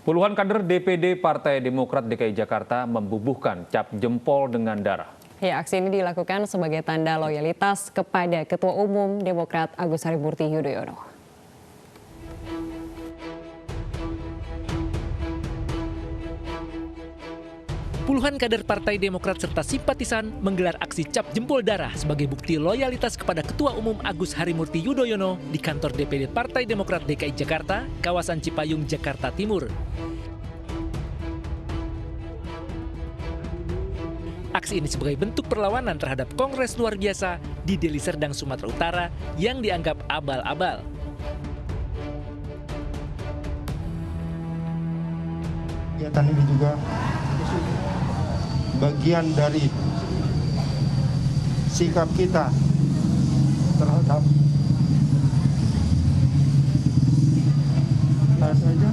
Puluhan kader DPD Partai Demokrat DKI Jakarta membubuhkan cap jempol dengan darah. Ya, aksi ini dilakukan sebagai tanda loyalitas kepada Ketua Umum Demokrat Agus Harimurti Yudhoyono. Puluhan kader Partai Demokrat serta simpatisan menggelar aksi cap jempol darah sebagai bukti loyalitas kepada Ketua Umum Agus Harimurti Yudhoyono di kantor DPD Partai Demokrat DKI Jakarta, kawasan Cipayung, Jakarta Timur. Aksi ini sebagai bentuk perlawanan terhadap Kongres luar biasa di Deli Serdang, Sumatera Utara yang dianggap abal-abal. Kegiatan ini juga bagian dari sikap kita terhadap saja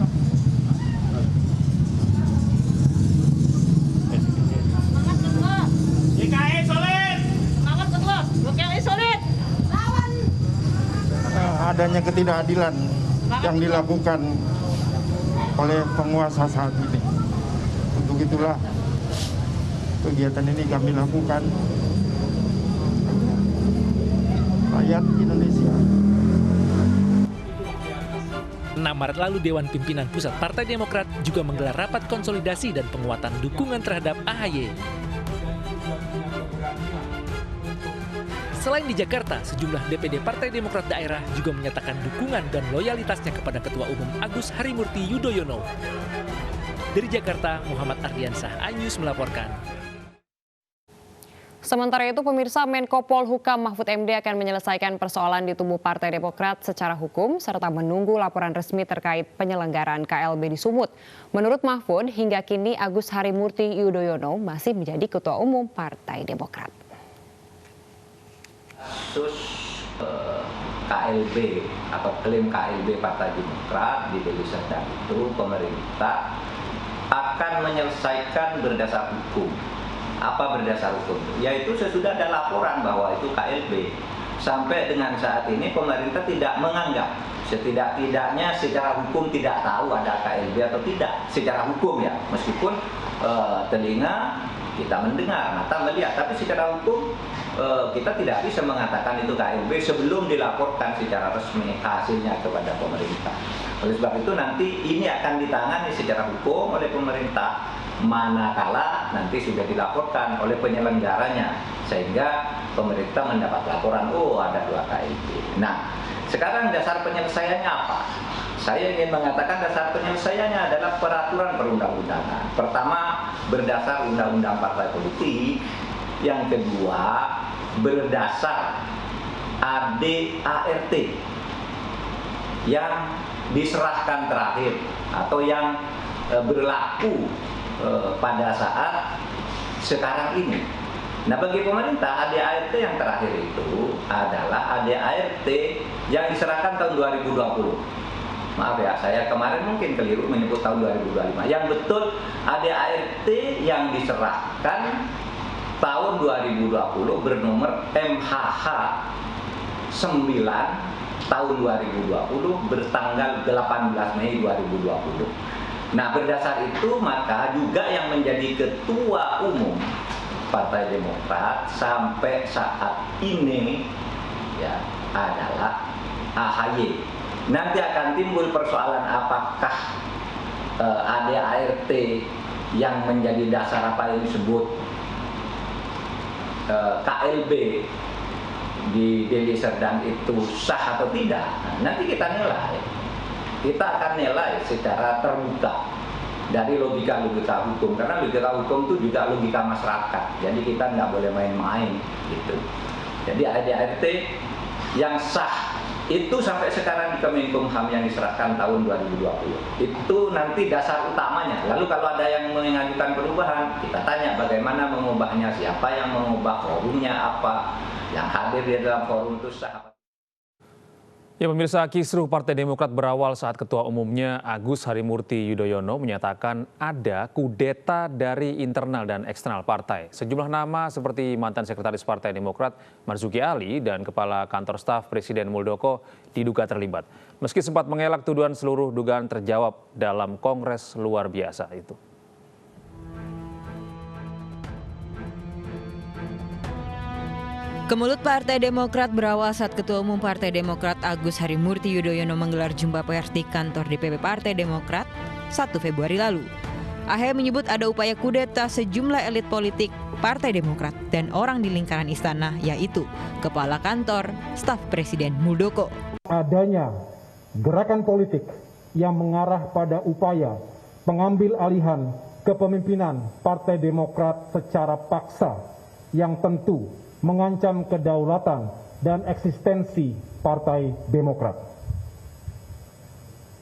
DKI solid, semangat ketua, DKI solid. Adanya ketidakadilan yang dilakukan oleh penguasa saat ini. Untuk itulah kegiatan ini kami lakukan rakyat Indonesia. 6 Maret lalu Dewan Pimpinan Pusat Partai Demokrat juga menggelar rapat konsolidasi dan penguatan dukungan terhadap AHY. Selain di Jakarta, sejumlah DPD Partai Demokrat daerah juga menyatakan dukungan dan loyalitasnya kepada Ketua Umum Agus Harimurti Yudhoyono. Dari Jakarta, Muhammad Ardiansah, iNews melaporkan. Sementara itu, pemirsa, Menko Polhukam Mahfud MD akan menyelesaikan persoalan di tubuh Partai Demokrat secara hukum serta menunggu laporan resmi terkait penyelenggaraan KLB di Sumut. Menurut Mahfud, hingga kini Agus Harimurti Yudhoyono masih menjadi Ketua Umum Partai Demokrat. Kasus KLB atau klaim KLB Partai Demokrat di Deli Serdang itu pemerintah akan menyelesaikan berdasar hukum. Apa berdasar hukum? Yaitu sesudah ada laporan bahwa itu KLB. Sampai dengan saat ini pemerintah tidak menganggap, setidak-tidaknya secara hukum tidak tahu ada KLB atau tidak. Secara hukum ya, meskipun telinga kita mendengar, mata melihat, tapi secara hukum kita tidak bisa mengatakan itu KLB sebelum dilaporkan secara resmi hasilnya kepada pemerintah. Oleh sebab itu nanti ini akan ditangani secara hukum oleh pemerintah manakala nanti sudah dilaporkan oleh penyelenggaranya sehingga pemerintah mendapat laporan, oh ada 2 KLB. Nah, sekarang dasar penyelesaiannya apa? Saya ingin mengatakan dasar penyelesaiannya adalah peraturan perundang-undangan. Pertama, berdasar undang-undang partai politik. Yang kedua, berdasar ADART yang diserahkan terakhir atau yang berlaku pada saat sekarang ini. Nah, bagi pemerintah ADART yang terakhir itu adalah ADART yang diserahkan tahun 2020. Maaf ya, saya kemarin mungkin keliru menyebut tahun 2025. Yang betul ADART yang diserahkan tahun 2020 bernomor MHH 9 tahun 2020 bertanggal 18 Mei 2020. Nah, berdasar itu maka juga yang menjadi Ketua Umum Partai Demokrat sampai saat ini ya adalah AHY. Nanti akan timbul persoalan apakah ADART yang menjadi dasar apa yang disebut KLB di Deli Serdang itu sah atau tidak. Nah, nanti kita nilai. Kita akan nilai secara terbuka dari logika-logika hukum, karena logika hukum itu juga logika masyarakat. Jadi kita nggak boleh main-main gitu. Jadi ADART yang sah itu sampai sekarang di Kemenkumham yang diserahkan tahun 2020 itu nanti dasar utamanya. Lalu kalau ada yang mengajukan perubahan, kita tanya bagaimana mengubahnya, siapa yang mengubah, forumnya apa, yang hadir di dalam forum itu sah. Ya pemirsa, kisruh Partai Demokrat berawal saat Ketua Umumnya Agus Harimurti Yudhoyono menyatakan ada kudeta dari internal dan eksternal partai. Sejumlah nama seperti mantan Sekretaris Partai Demokrat Marzuki Ali dan Kepala Kantor Staf Presiden Muldoko diduga terlibat. Meski sempat mengelak tuduhan, seluruh dugaan terjawab dalam Kongres luar biasa itu. Kemulut Partai Demokrat berawal saat Ketua Umum Partai Demokrat Agus Harimurti Yudhoyono menggelar jumpa pers di kantor DPP Partai Demokrat 1 Februari lalu. AHY menyebut ada upaya kudeta sejumlah elit politik Partai Demokrat dan orang di lingkaran istana, yaitu Kepala Kantor Staf Presiden Muldoko. Adanya gerakan politik yang mengarah pada upaya pengambil alihan kepemimpinan Partai Demokrat secara paksa yang tentu mengancam kedaulatan dan eksistensi Partai Demokrat.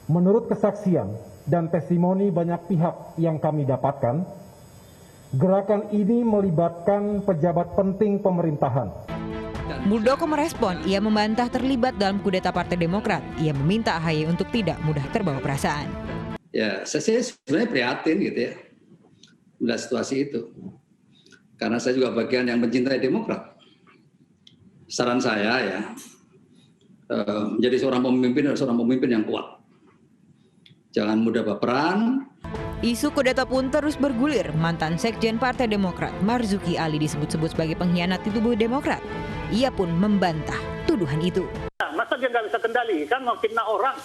Menurut kesaksian dan testimoni banyak pihak yang kami dapatkan, gerakan ini melibatkan pejabat penting pemerintahan. Muldoko merespon, ia membantah terlibat dalam kudeta Partai Demokrat. Ia meminta AHY untuk tidak mudah terbawa perasaan. Ya, saya sebenarnya prihatin gitu ya, melihat situasi itu. Karena saya juga bagian yang mencintai Demokrat. Saran saya ya, menjadi seorang pemimpin adalah seorang pemimpin yang kuat. Jangan mudah baperan. Isu kudeta pun terus bergulir. Mantan Sekjen Partai Demokrat Marzuki Ali disebut-sebut sebagai pengkhianat di tubuh Demokrat. Ia pun membantah tuduhan itu. Masa dia nggak bisa kendali, kan mau fitnah orang.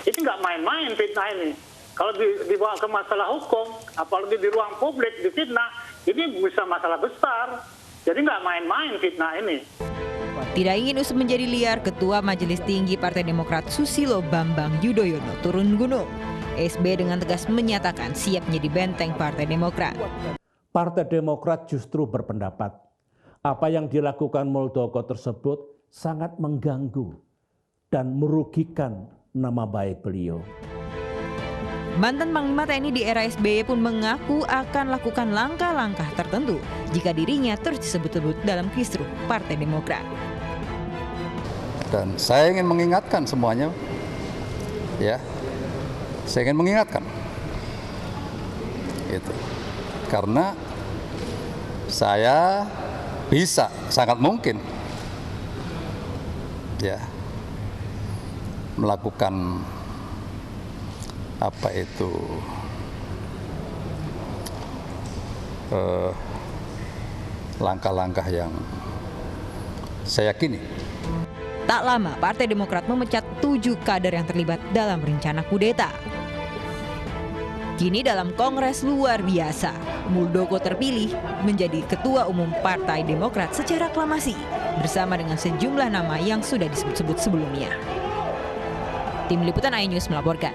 Ini nggak main-main fitnah ini. Kalau dibawa ke masalah hukum, apalagi di ruang publik, di fitnah, ini bisa masalah besar. Jadi nggak main-main fitnah ini. Tidak ingin isu menjadi liar, Ketua Majelis Tinggi Partai Demokrat Susilo Bambang Yudhoyono turun gunung. SB dengan tegas menyatakan siap menjadi benteng Partai Demokrat. Partai Demokrat justru berpendapat apa yang dilakukan Muldoko tersebut sangat mengganggu dan merugikan nama baik beliau. Mantan Panglima TNI di era SBY pun mengaku akan lakukan langkah-langkah tertentu jika dirinya terus disebut-sebut dalam kisruh Partai Demokrat. Dan saya ingin mengingatkan semuanya, ya, saya ingin mengingatkan, gitu. Karena saya bisa, sangat mungkin, ya, melakukan apa itu langkah-langkah yang saya yakini. Tak lama, Partai Demokrat memecat 7 kader yang terlibat dalam rencana kudeta. Kini dalam Kongres luar biasa, Muldoko terpilih menjadi Ketua Umum Partai Demokrat secara aklamasi bersama dengan sejumlah nama yang sudah disebut-sebut sebelumnya. Tim Liputan iNews melaporkan.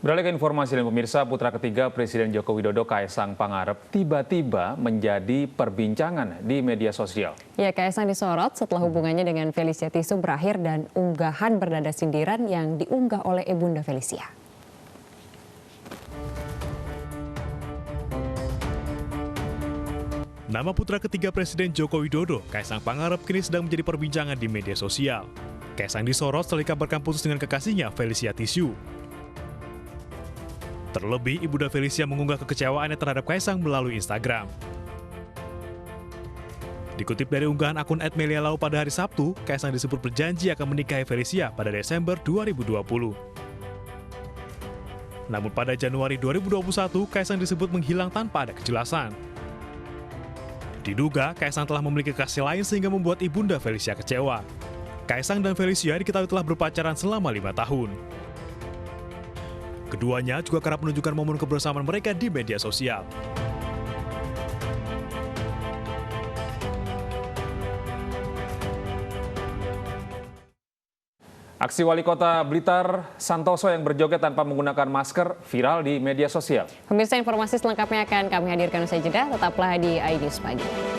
Beralih ke informasi lain pemirsa, putra ketiga Presiden Joko Widodo Kaesang Pangarep tiba-tiba menjadi perbincangan di media sosial. Ya, Kaesang disorot setelah hubungannya dengan Felicia Tisu berakhir dan unggahan bernada sindiran yang diunggah oleh Ibunda Felicia. Nama putra ketiga Presiden Joko Widodo, Kaesang Pangarep, kini sedang menjadi perbincangan di media sosial. Kaesang disorot setelah dikabarkan putus dengan kekasihnya Felicia Tisu. Terlebih, Ibunda Felicia mengunggah kekecewaannya terhadap Kaesang melalui Instagram. Dikutip dari unggahan akun @melialau pada hari Sabtu, Kaesang disebut berjanji akan menikahi Felicia pada Desember 2020. Namun pada Januari 2021, Kaesang disebut menghilang tanpa ada kejelasan. Diduga, Kaesang telah memiliki kekasih lain sehingga membuat Ibunda Felicia kecewa. Kaesang dan Felicia diketahui telah berpacaran selama 5 tahun. Keduanya juga kerap menunjukkan momen kebersamaan mereka di media sosial. Aksi Wali Kota Blitar Santoso yang berjoget tanpa menggunakan masker viral di media sosial. Pemirsa, informasi selengkapnya akan kami hadirkan usai jeda. Tetaplah di iNews Pagi.